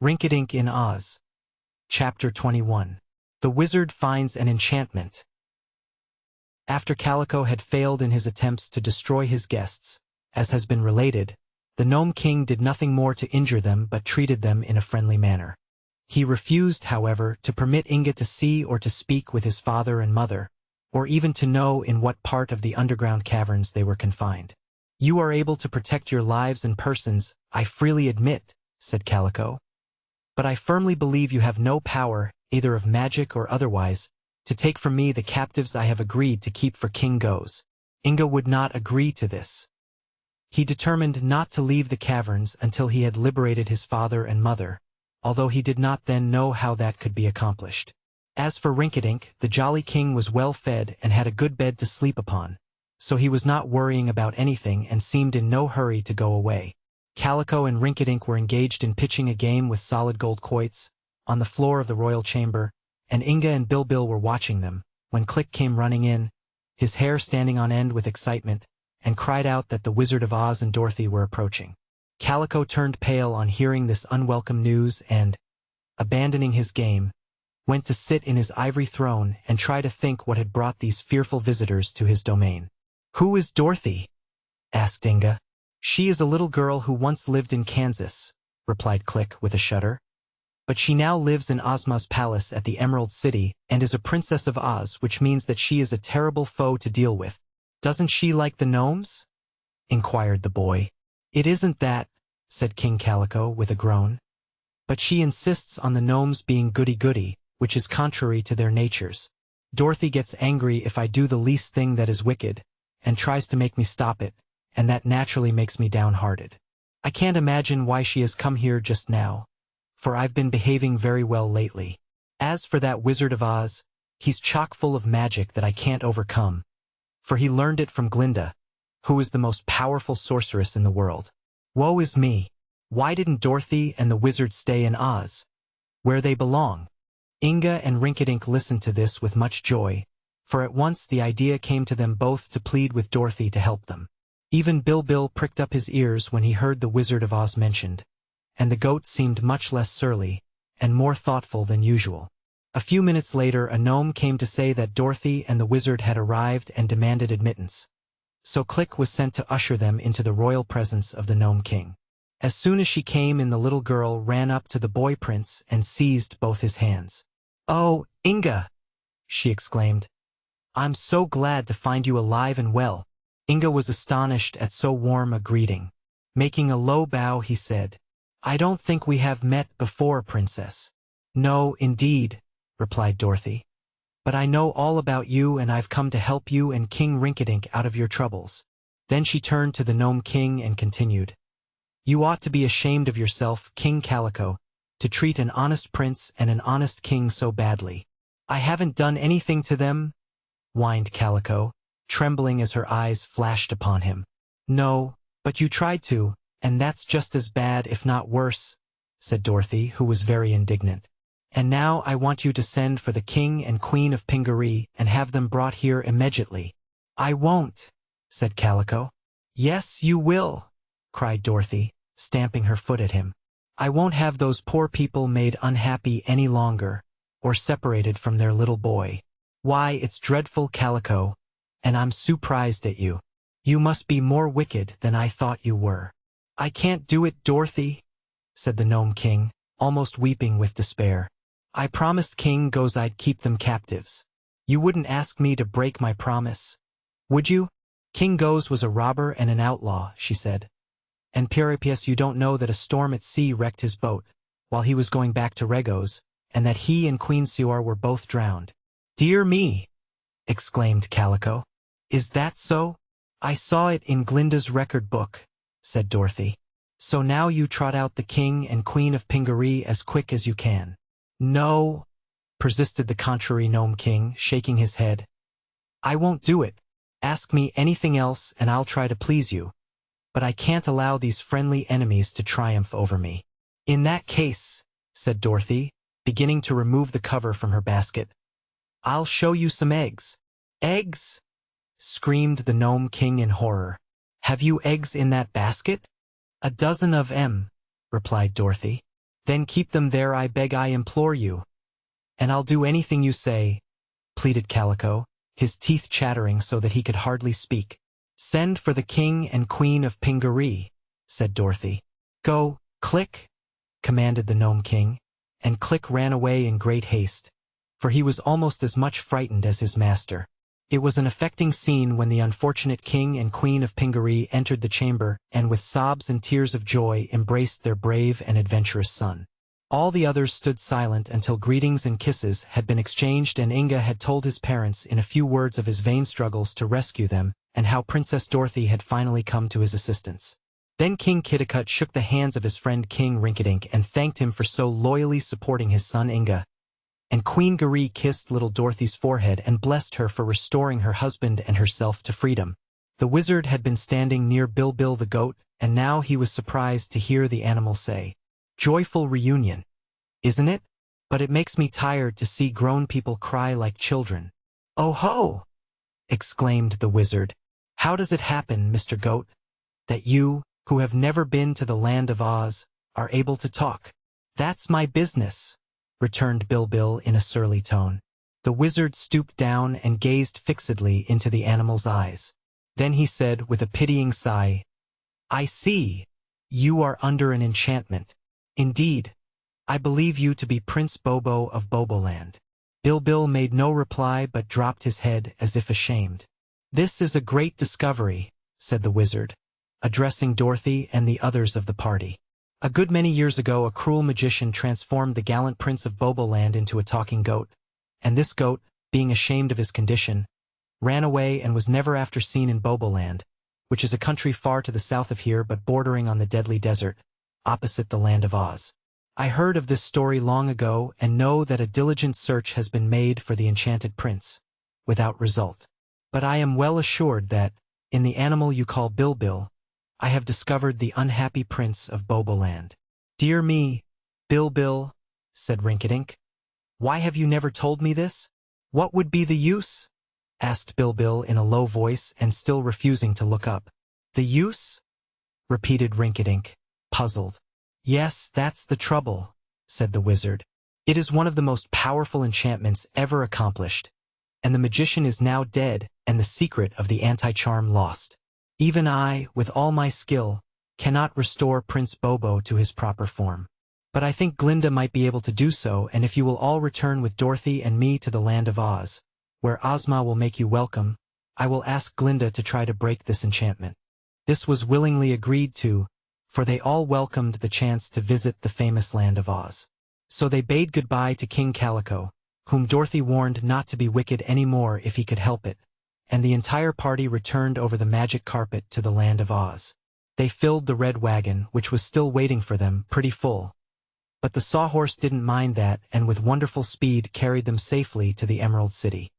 Rinkitink in Oz. Chapter 21. The Wizard Finds an Enchantment. After Calico had failed in his attempts to destroy his guests, as has been related, the Gnome King did nothing more to injure them but treated them in a friendly manner. He refused, however, to permit Inga to see or to speak with his father and mother, or even to know in what part of the underground caverns they were confined. "You are able to protect your lives and persons, I freely admit," said Calico. "But I firmly believe you have no power, either of magic or otherwise, to take from me the captives I have agreed to keep for King Goes." Inga would not agree to this. He determined not to leave the caverns until he had liberated his father and mother, although he did not then know how that could be accomplished. As for Rinkitink, the jolly king was well fed and had a good bed to sleep upon, so he was not worrying about anything and seemed in no hurry to go away. Calico and Rinkitink were engaged in pitching a game with solid gold quoits, on the floor of the royal chamber, and Inga and Bilbil were watching them, when Click came running in, his hair standing on end with excitement, and cried out that the Wizard of Oz and Dorothy were approaching. Calico turned pale on hearing this unwelcome news and, abandoning his game, went to sit in his ivory throne and try to think what had brought these fearful visitors to his domain. "Who is Dorothy?" asked Inga. "She is a little girl who once lived in Kansas," replied Click with a shudder. "But she now lives in Ozma's palace at the Emerald City and is a princess of Oz, which means that she is a terrible foe to deal with." "Doesn't she like the gnomes?" inquired the boy. "It isn't that," said King Calico with a groan. "But she insists on the gnomes being goody-goody, which is contrary to their natures. Dorothy gets angry if I do the least thing that is wicked, and tries to make me stop it, and that naturally makes me downhearted. I can't imagine why she has come here just now, for I've been behaving very well lately. As for that Wizard of Oz, he's chock full of magic that I can't overcome, for he learned it from Glinda, who is the most powerful sorceress in the world. Woe is me! Why didn't Dorothy and the wizard stay in Oz, where they belong?" Inga and Rinkitink listened to this with much joy, for at once the idea came to them both to plead with Dorothy to help them. Even Bilbil pricked up his ears when he heard the Wizard of Oz mentioned, and the goat seemed much less surly, and more thoughtful than usual. A few minutes later a gnome came to say that Dorothy and the wizard had arrived and demanded admittance. So Click was sent to usher them into the royal presence of the Gnome King. As soon as she came in, the little girl ran up to the boy prince and seized both his hands. "Oh, Inga!" she exclaimed. "I'm so glad to find you alive and well." Inga was astonished at so warm a greeting. Making a low bow, he said, "I don't think we have met before, Princess." "No, indeed," replied Dorothy. "But I know all about you, and I've come to help you and King Rinkitink out of your troubles." Then she turned to the Gnome King and continued, "You ought to be ashamed of yourself, King Calico, to treat an honest prince and an honest king so badly." "I haven't done anything to them," whined Calico, trembling as her eyes flashed upon him. "No, but you tried to, and that's just as bad if not worse," said Dorothy, who was very indignant. "And now I want you to send for the King and Queen of Pingaree and have them brought here immediately." "I won't," said Calico. "Yes, you will," cried Dorothy, stamping her foot at him. "I won't have those poor people made unhappy any longer, or separated from their little boy. Why, it's dreadful, Calico, and I'm surprised at you. You must be more wicked than I thought you were." "I can't do it, Dorothy," said the Gnome King, almost weeping with despair. "I promised King Goes I'd keep them captives. You wouldn't ask me to break my promise, would you?" "King Goes was a robber and an outlaw," she said. "And Piripius, you don't know that a storm at sea wrecked his boat, while he was going back to Regos, and that he and Queen Sior were both drowned." "Dear me!" exclaimed Calico. "Is that so? I saw it in Glinda's record book," said Dorothy. "So now you trot out the King and Queen of Pingaree as quick as you can." "No," persisted the contrary Gnome King, shaking his head. "I won't do it. Ask me anything else and I'll try to please you. But I can't allow these friendly enemies to triumph over me." "In that case," said Dorothy, beginning to remove the cover from her basket, "I'll show you some eggs." "Eggs?" screamed the Gnome King in horror. "Have you eggs in that basket?" "A dozen of 'em," replied Dorothy. Then keep them there, I beg, I implore you. And I'll do anything you say, pleaded Calico, his teeth chattering so that he could hardly speak. Send for the king and queen of Pingaree, said Dorothy. Go, Click, commanded the Gnome King, and Click ran away in great haste, for he was almost as much frightened as his master. It was an affecting scene when the unfortunate king and queen of Pingaree entered the chamber and with sobs and tears of joy embraced their brave and adventurous son. All the others stood silent until greetings and kisses had been exchanged and Inga had told his parents in a few words of his vain struggles to rescue them and how Princess Dorothy had finally come to his assistance. Then King Kitticut shook the hands of his friend King Rinkitink and thanked him for so loyally supporting his son Inga. And Queen Garee kissed little Dorothy's forehead and blessed her for restoring her husband and herself to freedom. The wizard had been standing near Bilbil the goat, and now he was surprised to hear the animal say, "Joyful reunion, isn't it? But it makes me tired to see grown people cry like children." "Oh ho!" exclaimed the wizard. "How does it happen, Mr. Goat, that you, who have never been to the land of Oz, are able to talk?" "That's my business," returned Bilbil in a surly tone. The wizard stooped down and gazed fixedly into the animal's eyes. Then he said with a pitying sigh, "I see. You are under an enchantment. Indeed, I believe you to be Prince Bobo of Boboland." Bilbil made no reply but dropped his head as if ashamed. "This is a great discovery," said the wizard, addressing Dorothy and the others of the party. "A good many years ago a cruel magician transformed the gallant Prince of Boboland into a talking goat, and this goat, being ashamed of his condition, ran away and was never after seen in Boboland, which is a country far to the south of here but bordering on the deadly desert, opposite the land of Oz. I heard of this story long ago and know that a diligent search has been made for the enchanted prince, without result. But I am well assured that, in the animal you call Bilbil, I have discovered the unhappy prince of Boboland." "Dear me, Bilbil," said Rinkitink. "Why have you never told me this?" "What would be the use?" asked Bilbil in a low voice and still refusing to look up. "The use?" repeated Rinkitink, puzzled. "Yes, that's the trouble," said the wizard. "It is one of the most powerful enchantments ever accomplished, and the magician is now dead and the secret of the anti-charm lost. Even I, with all my skill, cannot restore Prince Bobo to his proper form. But I think Glinda might be able to do so, and if you will all return with Dorothy and me to the land of Oz, where Ozma will make you welcome, I will ask Glinda to try to break this enchantment." This was willingly agreed to, for they all welcomed the chance to visit the famous land of Oz. So they bade goodbye to King Calico, whom Dorothy warned not to be wicked any more if he could help it, and the entire party returned over the magic carpet to the land of Oz. They filled the red wagon, which was still waiting for them, pretty full. But the sawhorse didn't mind that and with wonderful speed carried them safely to the Emerald City.